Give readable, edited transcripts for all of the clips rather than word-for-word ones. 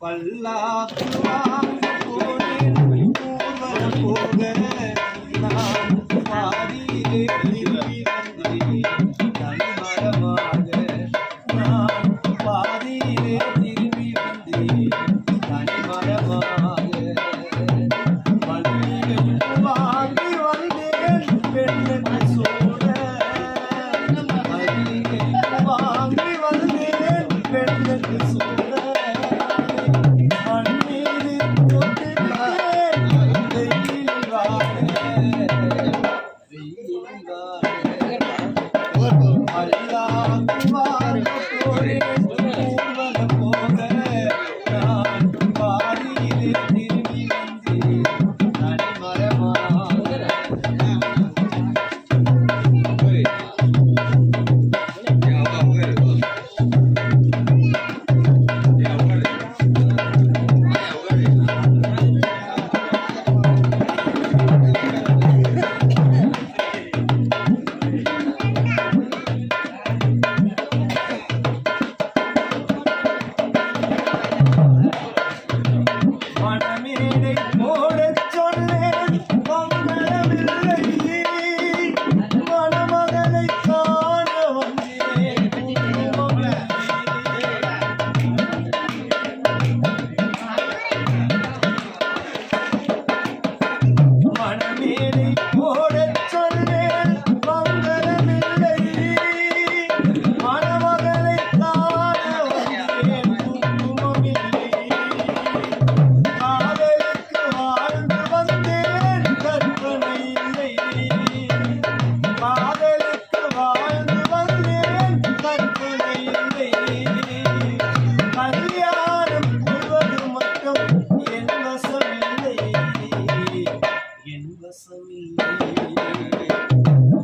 பல்லாக்கு வாங்க போனேன் ஊர்வலம் போக நான் பாதியிலே திரும்பி வந்தேன் தனிமரமாக நான் பாதியிலே திரும்பி வந்தேன் தனிமரமாக மல்லிகை வாங்கி வந்தேன் பெண்ணுக்கு சூட மல்லிகை வாங்கி வந்தேன் பெண்ணுக்கு சூட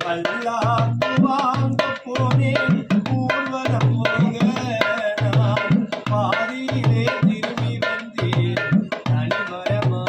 பல்லாக்கு வாங்க போனேன் ஊர்வலம் போக நான் பாதியிலே திரும்பி வந்தேன் தனிமரமாக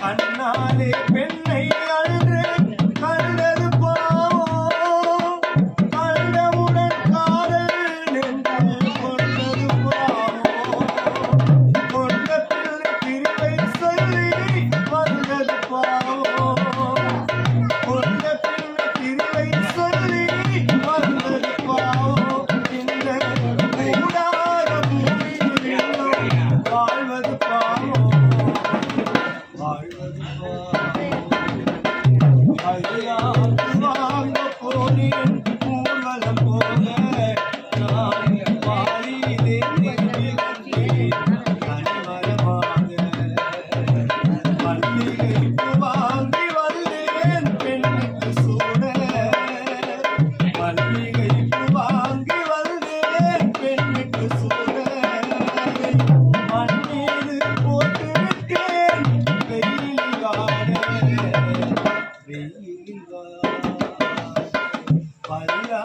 கண்ணாலே பெண்ணை அன்று கண்டது பாவம் கண்டவுடன் காதல் நெஞ்சில் கொண்டது பாவம் கொண்ட பிள்ளை பிரிவை சொல்லி வந்தது பாவம் கொண்ட பிள்ளை பிரிவை சொல்லி வந்தது பாவம் இந்த கூடார பூமியில் வாழ்வது பாவம் வாங்க போனேன் ஊர்வலம் போக நான் பாதியிலே திரும்பி வந்தேன் தனிமரமாக மல்லிகை வாங்கி வந்தேன் பெண்ணுக்கு சூட மல்லிகை வாங்கி வந்தேன் பெண்ணுக்கு சூட மண்ணீது போட்டு விட்டேன் வெயில் காண வெயில் பல்லா